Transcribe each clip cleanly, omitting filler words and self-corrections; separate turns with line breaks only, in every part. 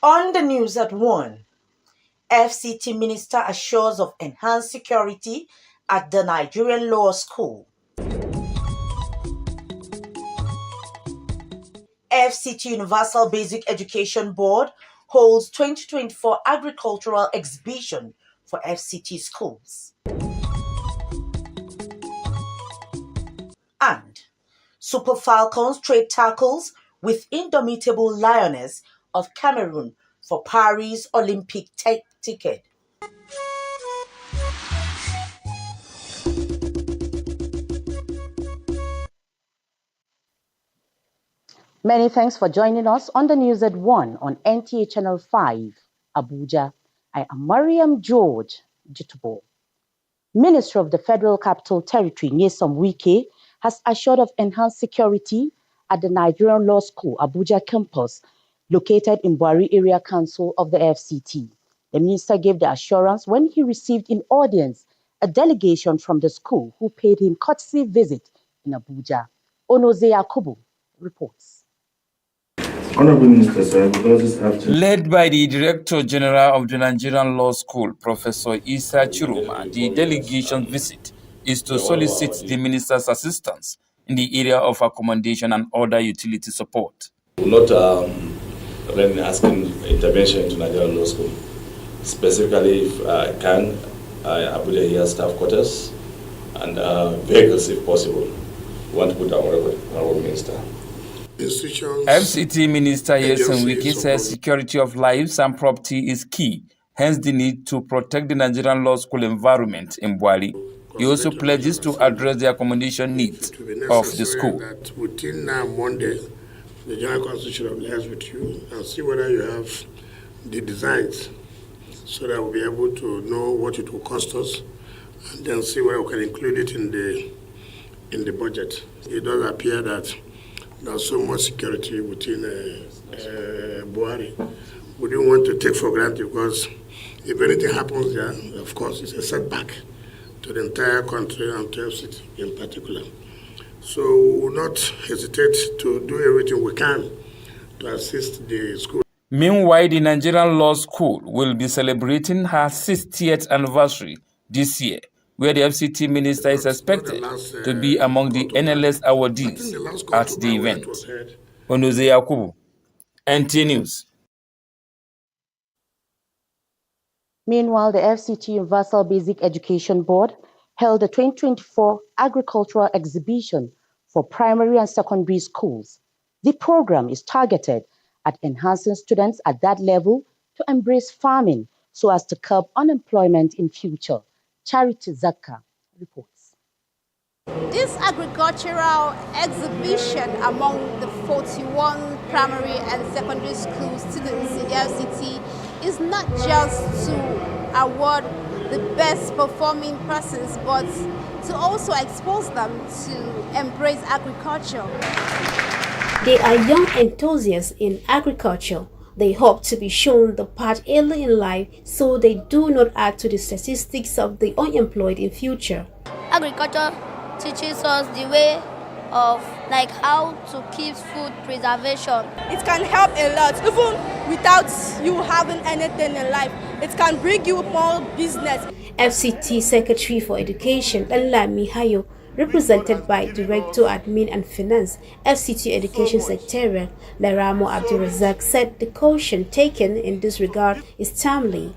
On the news at 1, FCT Minister assures of enhanced security at the Nigerian Law School. FCT Universal Basic Education Board holds 2024 Agricultural Exhibition for FCT schools. And Super Falcons trade tackles with Indomitable Lioness of Cameroon for Paris Olympic ticket.
Many thanks for joining us on the news at 1 on NTA Channel 5, Abuja. I am Mariam George Jitubo. Minister of the Federal Capital Territory, Nyesom Wike, has assured of enhanced security at the Nigerian Law School, Abuja campus, located in Buhari Area Council of the FCT. The minister gave the assurance when he received in audience a delegation from the school who paid him courtesy visit in Abuja. Onoze Yakubu reports.
Honorable Minister, sir, because this afternoon.
Led by the Director General of the Nigerian Law School, Professor Isa Chiruma, the delegation visit is to solicit the minister's assistance in the area of accommodation and other utility support.
We will not really asking intervention into Nigerian Law School. Specifically, if I can, Abuja here staff quarters and vehicles if possible. We want to put down our minister.
FCT Minister Nyesom Wike says security of lives and property is key, hence the need to protect the Nigerian Law School environment in Buhari. He also pledges to address the accommodation needs of the school.
That within Monday, the General Council should have liaised with you and see whether you have the designs so that we'll be able to know what it will cost us and then see whether we can include it in the budget. It does appear that there's so much security within Buhari. We don't want to take for granted because if anything happens there, of course, it's a setback to the entire country and to FCT in particular. So we will not hesitate to do everything we can to assist the school.
Meanwhile, the Nigerian Law School will be celebrating her 60th anniversary this year, where the FCT minister is expected to be among the NLS awardees at the event. Onoze Yakubu, NTA News.
Meanwhile, the FCT Universal Basic Education Board held a 2024 agricultural exhibition for primary and secondary schools. The program is targeted at enhancing students at that level to embrace farming so as to curb unemployment in future. Charity Zakka reports.
This agricultural exhibition among the 41 primary and secondary school students in the FCT is not just to award the best performing persons, but to also expose them to embrace agriculture.
They are young enthusiasts in agriculture. They hope to be shown the path early in life so they do not add to the statistics of the unemployed in future.
Agriculture teaches us the way of how to keep food preservation.
It can help a lot, even without you having anything in life. It can bring you more business.
FCT Secretary for Education, Danlami Hayo, represented by Director Admin and Finance, FCT Education Secretariat, Laramo Abdulrazak, said the caution taken in this regard is timely.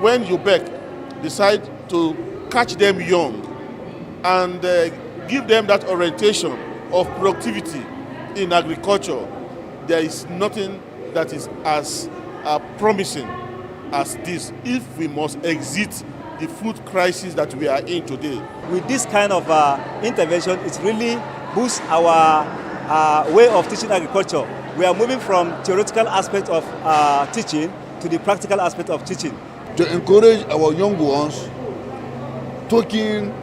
When UBEC decide to catch them young and give them that orientation of productivity in agriculture, there is nothing that is as promising as this if we must exit the food crisis that we are in today.
With this kind of intervention, it really boosts our way of teaching agriculture. We are moving from theoretical aspect of teaching to the practical aspect of teaching.
To encourage our young ones, token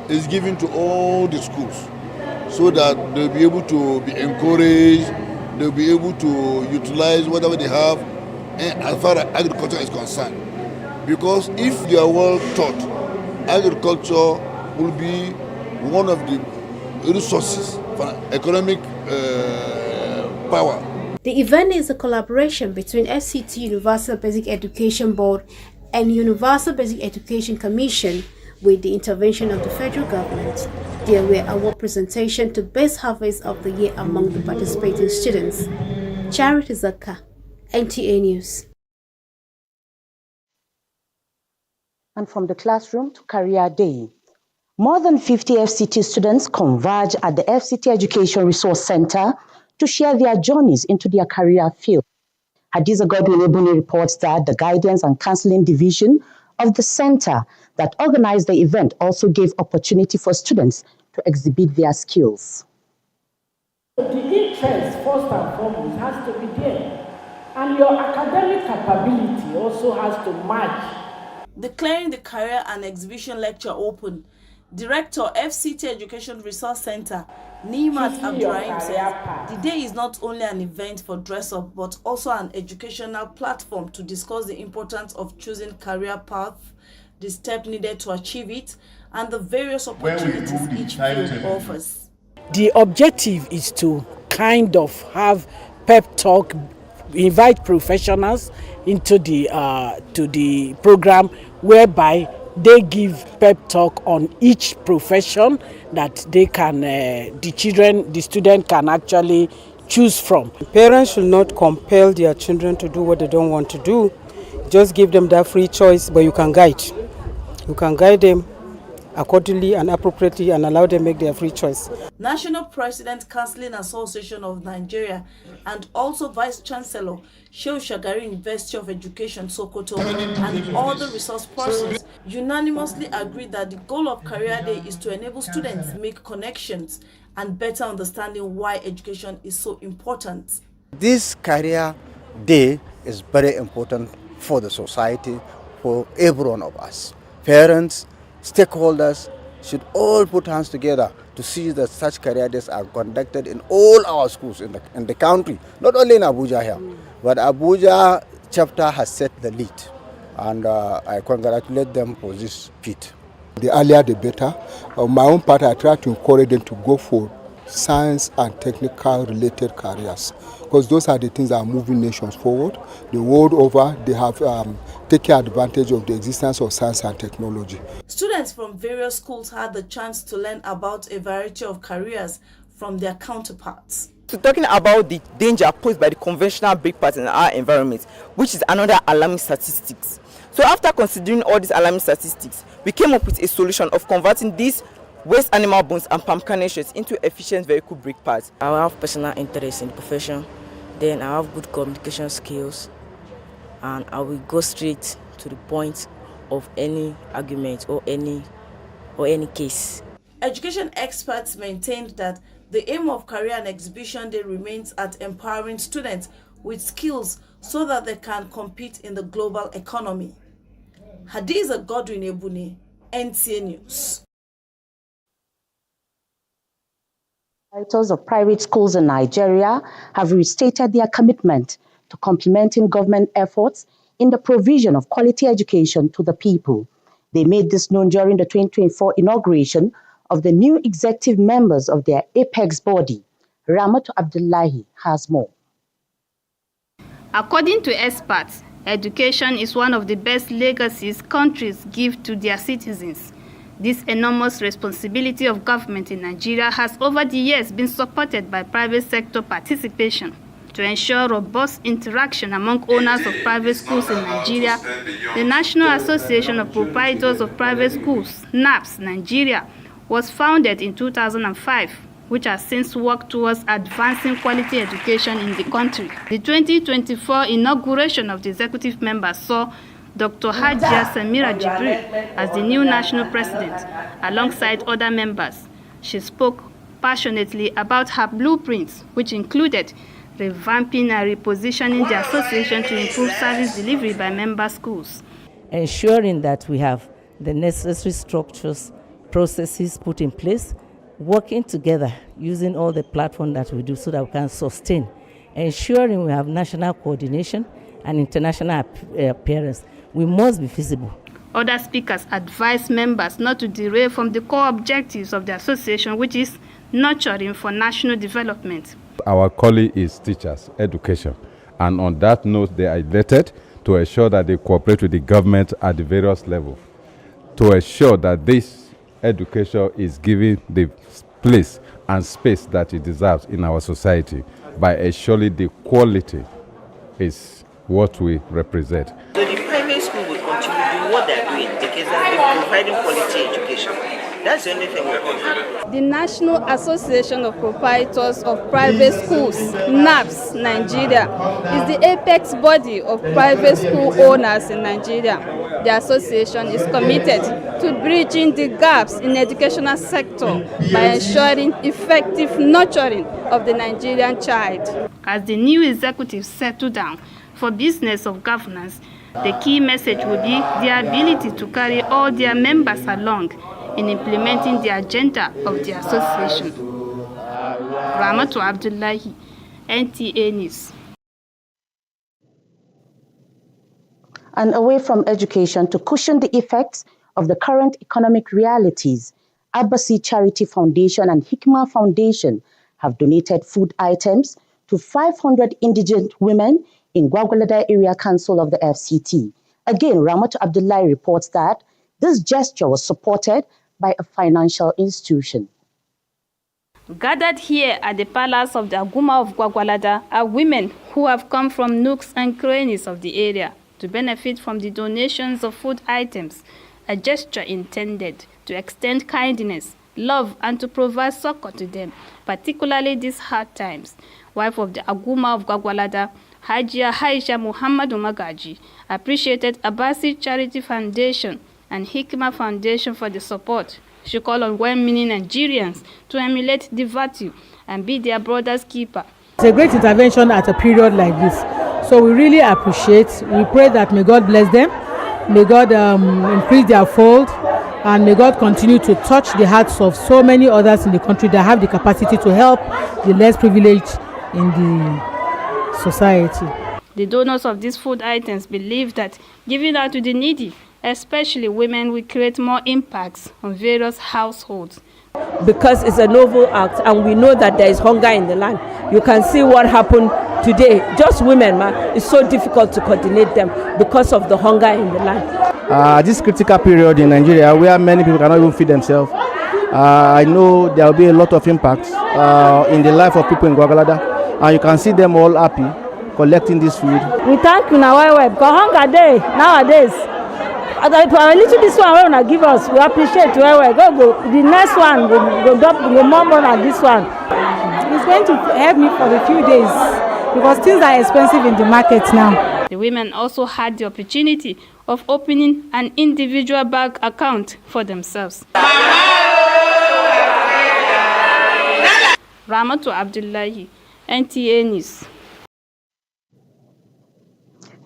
is given to all the schools so that they'll be able to be encouraged, they'll be able to utilize whatever they have as far as agriculture is concerned. Because if they are well taught, agriculture will be one of the resources for economic power.
The event is a collaboration between FCT Universal Basic Education Board and Universal Basic Education Commission with the intervention of the federal government. There were award presentation to Best Harvest of the Year among the participating students. Charity Zakka, NTA News.
And from the classroom to career day. More than 50 FCT students converge at the FCT Education Resource Center to share their journeys into their career field. Hadiza Godwin-Ebuni reports that the Guidance and Counseling Division of the center that organized the event also gave opportunity for students to exhibit their skills.
The interest, first and foremost, has to be there, and your academic capability also has to match.
Declaring the Career and Exhibition Lecture open, Director FCT Education Resource Center, Nimat Abdurrahim says the day is not only an event for dress-up but also an educational platform to discuss the importance of choosing career path, the step needed to achieve it, and the various opportunities each field offers.
The objective is to kind of have pep talk, invite professionals into the program, whereby they give pep talk on each profession that they can, the student can actually choose from.
Parents should not compel their children to do what they don't want to do. Just give them that free choice, but you can guide. You can guide them accordingly and appropriately and allow them make their free choice.
National President Counseling Association of Nigeria and also Vice Chancellor Shehu Shagari University of Education Sokoto and all the resource persons unanimously agreed that the goal of Career Day is to enable students make connections and better understanding why education is so important.
This Career Day is very important for the society, for every one of us. Parents, stakeholders should all put hands together to see that such career days are conducted in all our schools in the country, not only in Abuja here, but Abuja chapter has set the lead, and I congratulate them for this feat.
The earlier the better. On my own part, I try to encourage them to go for science and technical related careers, because those are the things that are moving nations forward. The world over, they have taken advantage of the existence of science and technology.
Students from various schools had the chance to learn about a variety of careers from their counterparts.
So talking about the danger posed by the conventional break pattern in our environment, which is another alarming statistics. So after considering all these alarming statistics, we came up with a solution of converting these waste animal bones and palm carnations into efficient vehicle brake pads.
I have personal interest in the profession, then I have good communication skills, and I will go straight to the point of any argument or any case.
Education experts maintained that the aim of Career and Exhibition Day remains at empowering students with skills so that they can compete in the global economy. Hadiza Godwin-Ebuni, NTA News.
Directors of private schools in Nigeria have restated their commitment to complementing government efforts in the provision of quality education to the people. They made this known during the 2024 inauguration of the new executive members of their apex body. Ramatu Abdullahi has more.
According to experts, education is one of the best legacies countries give to their citizens. This enormous responsibility of government in Nigeria has over the years been supported by private sector participation. To ensure robust interaction among owners of private schools in Nigeria, the National Association of Proprietors of Private Schools, NAPS Nigeria, was founded in 2005, which has since worked towards advancing quality education in the country. The 2024 inauguration of the executive members saw Dr. Hajia Samira Jibril as the new national president, alongside other members. She spoke passionately about her blueprints, which included revamping and repositioning the association to improve service delivery by member schools.
Ensuring that we have the necessary structures, processes put in place, working together, using all the platform that we do so that we can sustain, ensuring we have national coordination and international appearance. We must be feasible.
Other speakers advised members not to derail from the core objectives of the association, which is nurturing for national development.
our calling is teachers, education. And on that note, they are elected to ensure that they cooperate with the government at the various levels to ensure that this education is given the place and space that it deserves in our society by ensuring the quality is what we represent.
So the private school will continue doing what they're doing because they're providing quality education. That's the only thing we're offering.
The National Association of Proprietors of Private Schools, NAPS Nigeria, is the apex body of private school owners in Nigeria. The association is committed to bridging the gaps in the educational sector by ensuring effective nurturing of the Nigerian child. As the new executives settle down for business of governance, the key message will be their ability to carry all their members along in implementing the agenda of the association. Ramatu Abdullahi, NTA News.
And away from education, to cushion the effects of the current economic realities, Abbasi Charity Foundation and Hikma Foundation have donated food items to 500 indigent women in Gwagwalada Area Council of the FCT. Again, Ramatu Abdullahi reports that this gesture was supported by a financial institution.
Gathered here at the palace of the Aguma of Gwagwalada are women who have come from nooks and crannies of the area to benefit from the donations of food items, a gesture intended to extend kindness, love, and to provide succor to them, particularly these hard times. Wife of the Aguma of Gwagwalada, Hajia Haisha Muhammadu Magaji, appreciated Abbasi Charity Foundation and Hikma Foundation for the support. She called on well-meaning Nigerians to emulate the virtue and be their brother's keeper.
It's a great intervention at a period like this. So we really appreciate. We pray that may God bless them, may God increase their fold, and may God continue to touch the hearts of so many others in the country that have the capacity to help the less privileged in the society.
The donors of these food items believe that giving out to the needy, especially women, will create more impacts on various households.
Because it's a noble act and we know that there is hunger in the land. You can see what happened today. Just women, man, it's so difficult to coordinate them because of the hunger in the land.
This critical period in Nigeria where many people cannot even feed themselves, I know there will be a lot of impacts in the life of people in Gwagwalada, and you can see them all happy collecting this food.
We thank you now, because hunger day nowadays. A little this one when I give us, we appreciate where go. The next one, go more than this one.
It's going to help me for a few days because things are expensive in the market now.
The women also had the opportunity of opening an individual bank account for themselves. Ramatu Abdullahi, NTA News.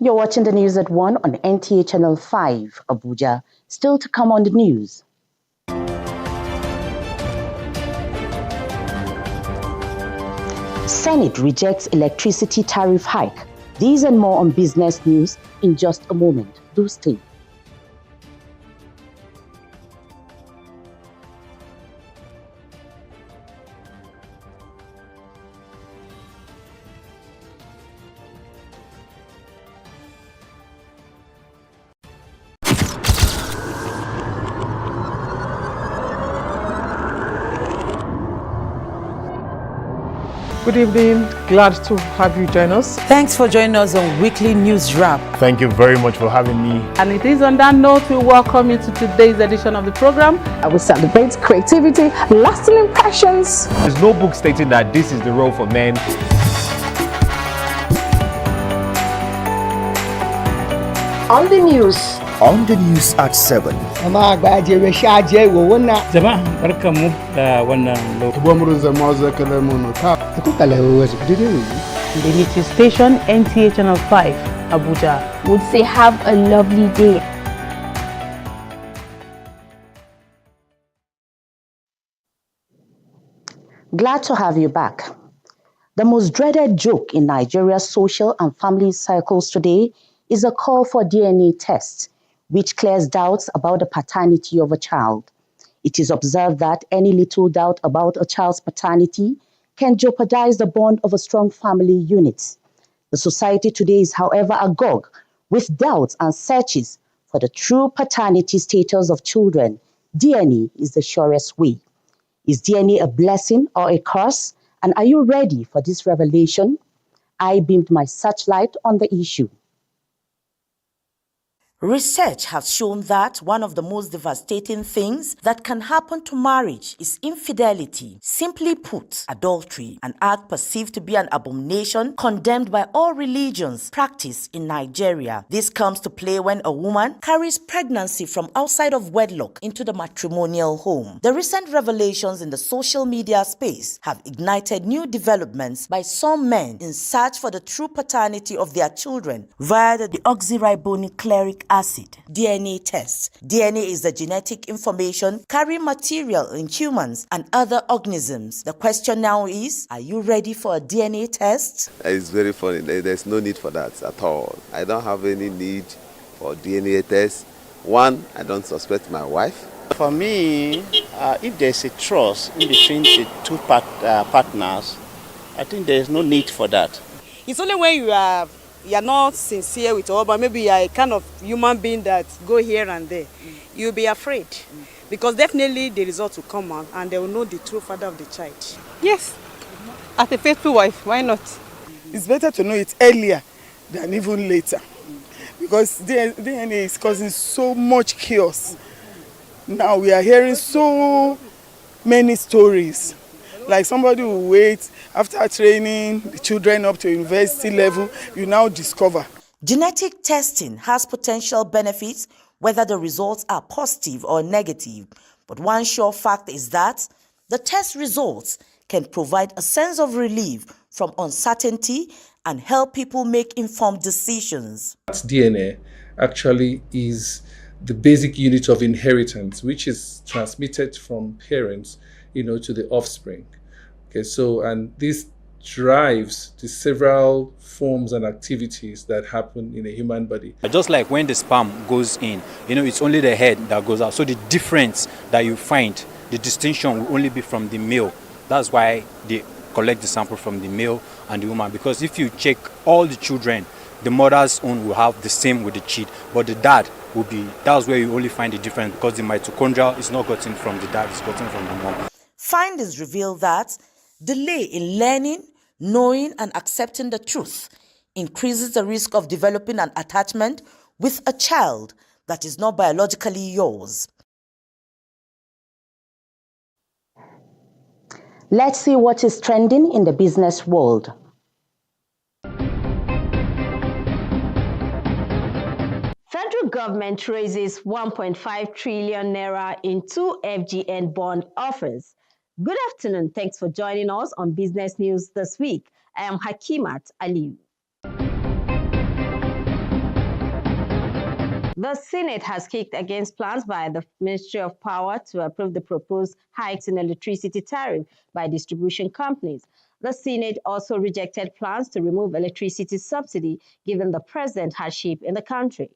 You're watching the news at 1 on NTA Channel 5, Abuja. Still to come on the news. Senate rejects electricity tariff hike. These and more on business news in just a moment. Do stay.
Good evening, glad to have you join us.
Thanks for joining us on Weekly News Wrap.
Thank you very much for having me.
And it is on that note we welcome you to today's edition of the program.
I will celebrate creativity, lasting impressions.
There's no book stating that this is the role for men.
On the news.
On the news at 7.
The
latest station, NTA Channel 5, Abuja,
would say have a lovely day.
Glad to have you back. The most dreaded joke in Nigeria's social and family circles today is a call for DNA tests, which clears doubts about the paternity of a child. It is observed that any little doubt about a child's paternity can jeopardize the bond of a strong family unit. The society today is, however, agog with doubts and searches for the true paternity status of children. DNA is the surest way. Is DNA a blessing or a curse? And are you ready for this revelation? I beamed my searchlight on the issue.
Research has shown that one of the most devastating things that can happen to marriage is infidelity. Simply put, adultery, an act perceived to be an abomination condemned by all religions practiced in Nigeria. This comes to play when a woman carries pregnancy from outside of wedlock into the matrimonial home. The recent revelations in the social media space have ignited new developments by some men in search for the true paternity of their children via the deoxyribonucleic acid DNA test. DNA is the genetic information carrying material in humans and other organisms. The question now is, are you ready for a DNA test?
It's very funny. There's no need for that at all. I don't have any need for DNA test. One, I don't suspect my wife.
For me, if there's a trust in between the two partners, I think there's no need for that.
It's only when you're not sincere with all, but maybe you're a kind of human being that go here and there. You'll be afraid because definitely the result will come out and they will know the true father of the child.
Yes, as a faithful wife, why not?
It's better to know it earlier than even later because DNA is causing so much chaos. Now we are hearing so many stories. Like somebody will wait after training the children up to university level, you now discover.
Genetic testing has potential benefits whether the results are positive or negative. But one sure fact is that the test results can provide a sense of relief from uncertainty and help people make informed decisions.
DNA actually is the basic unit of inheritance, which is transmitted from parents, to the offspring. Okay, so and this drives the several forms and activities that happen in a human body.
Just like when the sperm goes in, it's only the head that goes out. So the difference that you find, the distinction will only be from the male. That's why they collect the sample from the male and the woman. Because if you check all the children, the mother's own will have the same with the child, but the dad will be, that's where you only find the difference because the mitochondria is not gotten from the dad, it's gotten from the mom.
Findings reveal that delay in learning, knowing, and accepting the truth increases the risk of developing an attachment with a child that is not biologically yours.
Let's see what is trending in the business world. Federal government raises 1.5 trillion naira in 2 FGN bond offers. Good afternoon. Thanks for joining us on Business News this week. I am Hakimat Aliu. The Senate has kicked against plans by the Ministry of Power to approve the proposed hikes in electricity tariff by distribution companies. The Senate also rejected plans to remove electricity subsidy given the present hardship in the country.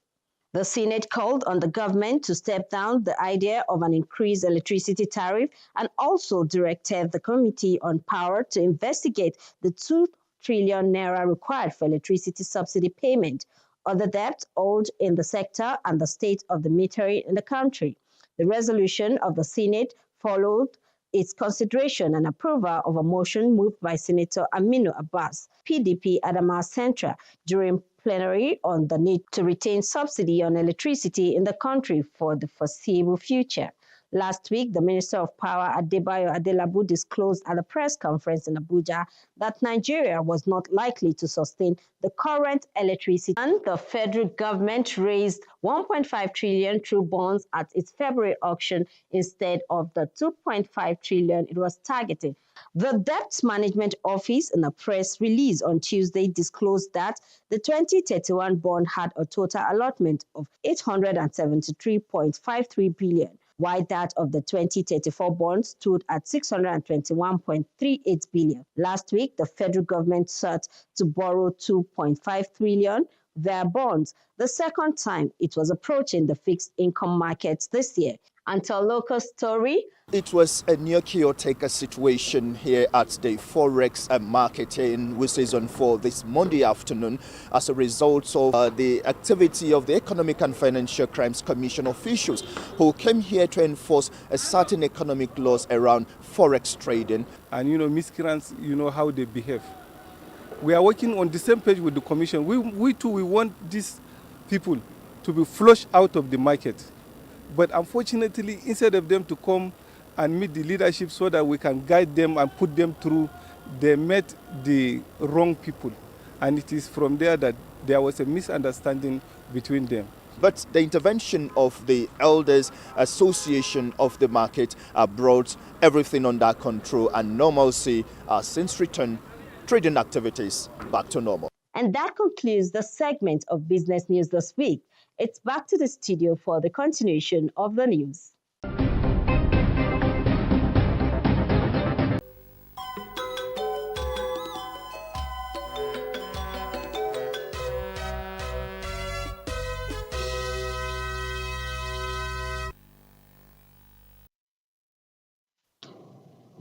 The Senate called on the government to step down the idea of an increased electricity tariff and also directed the Committee on Power to investigate the 2 trillion naira required for electricity subsidy payment, other debt owed in the sector, and the state of the metering in the country. The resolution of the Senate followed its consideration and approval of a motion moved by Senator Aminu Abbas, PDP Adamawa Central, during plenary on the need to retain subsidy on electricity in the country for the foreseeable future. Last week, the Minister of Power, Adebayo Adelabu, disclosed at a press conference in Abuja that Nigeria was not likely to sustain the current electricity. And the federal government raised 1.5 trillion through bonds at its February auction instead of the 2.5 trillion it was targeting. The Debt Management Office, in a press release on Tuesday, disclosed that the 2031 bond had a total allotment of 873.53 billion. While that of the 2034 bond stood at 621.38 billion. Last week, the federal government sought to borrow 2.5 trillion via bonds, the second time it was approaching the fixed income markets this year.
And to our local story,
it was a near caretaker situation here at the Forex market in Wuse Zone 4 this Monday afternoon as a result of the activity of the Economic and Financial Crimes Commission officials who came here to enforce a certain economic laws around Forex trading.
And miscreants, how they behave. We are working on the same page with the commission. We too, we want these people to be flushed out of the market. But unfortunately, instead of them to come and meet the leadership so that we can guide them and put them through, they met the wrong people. And it is from there that there was a misunderstanding between them.
But the intervention of the Elders Association of the market brought everything under control, and normalcy since returned trading activities back to normal.
And that concludes the segment of Business News this week. It's back to the studio for the continuation of the news.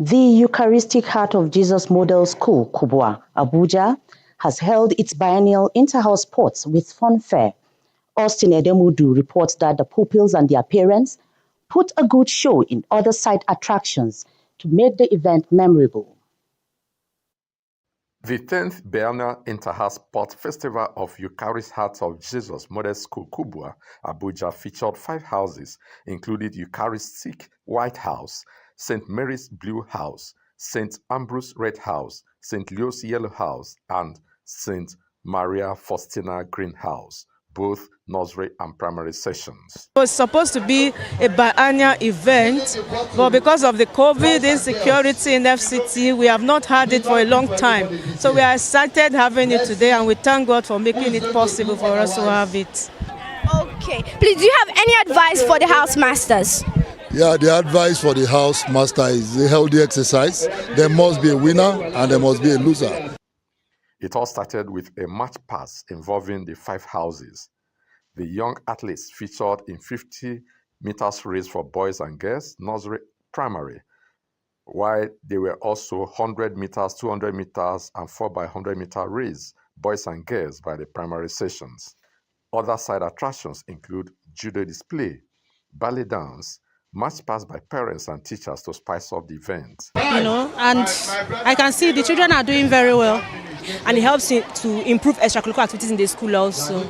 The Eucharistic Heart of Jesus Model School, Kubwa, Abuja, has held its biennial inter-house sports with funfair. Austin Edemudu reports that the pupils and their parents put a good show in other side attractions to make the event memorable.
The 10th Biennial Inter-House Sport Festival of Eucharistic Heart of Jesus Model School, Kubwa, Abuja featured 5 houses, including Eucharistic White House, St. Mary's Blue House, St. Ambrose Red House, St. Leo's Yellow House, and St. Maria Faustina Green House, both nursery and primary sessions.
It was supposed to be a biennial event, but because of the COVID insecurity in FCT, we have not had it for a long time. So we are excited having it today, and we thank God for making it possible for us to have it.
Okay, please, do you have any advice for the house masters?
Yeah, the advice for the house master is a healthy exercise. There must be a winner and there must be a loser.
It all started with a match pass involving the 5 houses. The young athletes featured in 50 meters race for boys and girls, nursery, primary, while there were also 100 meters, 200 meters, and 4x100 meter race, boys and girls, by the primary sessions. Other side attractions include judo display, ballet dance, match pass by parents and teachers to spice up the event.
And I can see the children are doing very well, and it helps to improve extracurricular activities in the school also.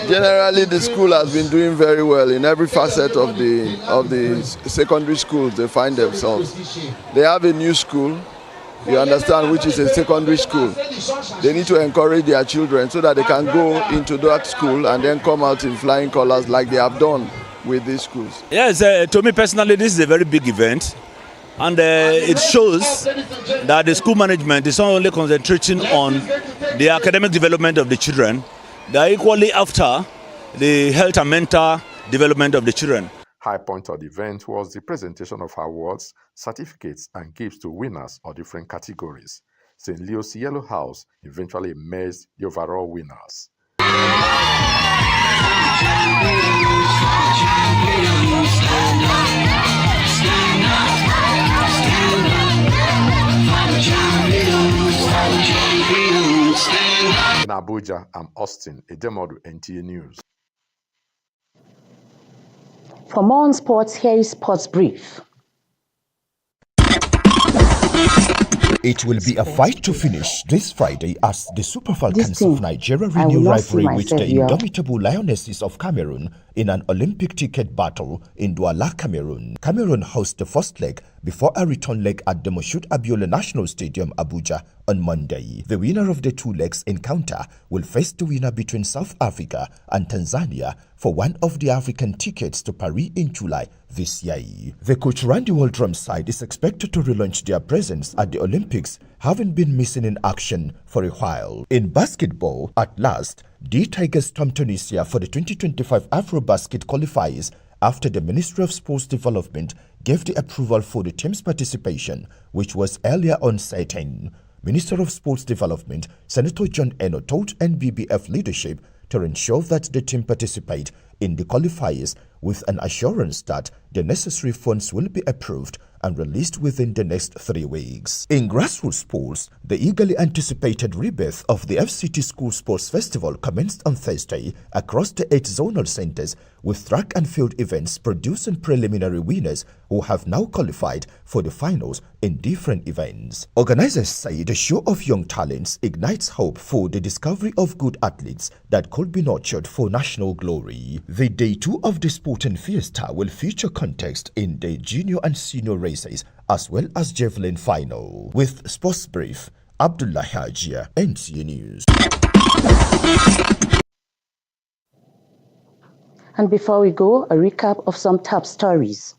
Generally, the school has been doing very well in every facet of the secondary schools they find themselves. They have a new school, you understand, which is a secondary school. They need to encourage their children so that they can go into that school and then come out in flying colors like they have done with these schools.
Yes, to me personally, this is a very big event, and it shows that the school management is not only concentrating on the academic development of the children, they are equally after the health and mental development of the children.
High point of the event was the presentation of awards, certificates, and gifts to winners of different categories. St. Leo's Yellow House eventually emerged the overall winners. In Abuja, I'm Austin Edemodu, NTA News.
For more on sports, here is Sports Brief.
It will be a fight to finish this Friday as the Super Falcons of Nigeria renew rivalry with the indomitable Lionesses of Cameroon in an Olympic ticket battle in Douala, Cameroon. Cameroon hosts the first leg before a return leg at the Moshood Abiola National Stadium, Abuja, on Monday. The winner of the 2 legs encounter will face the winner between South Africa and Tanzania for one of the African tickets to Paris in July this year. The Coach Randy Waldrum side is expected to relaunch their presence at the Olympics, having been missing in action for a while. In basketball, at last, the Tigers stormed Tunisia for the 2025 Afrobasket qualifiers after the Ministry of Sports Development gave the approval for the team's participation, which was earlier uncertain. Minister of Sports Development, Senator John Eno, told NBBF leadership to ensure that the team participate in the qualifiers with an assurance that the necessary funds will be approved and released within the next 3 weeks. In grassroots sports, the eagerly anticipated rebirth of the FCT School Sports Festival commenced on Thursday across the 8 zonal centers, with track and field events producing preliminary winners who have now qualified for the finals in different events. Organizers say the show of young talents ignites hope for the discovery of good athletes that could be nurtured for national glory. The day 2 of the sporting fiesta will feature contests in the junior and senior races as well as javelin final. With Sports Brief, Abdullah Hajia, NTA News.
And before we go, a recap of some top stories.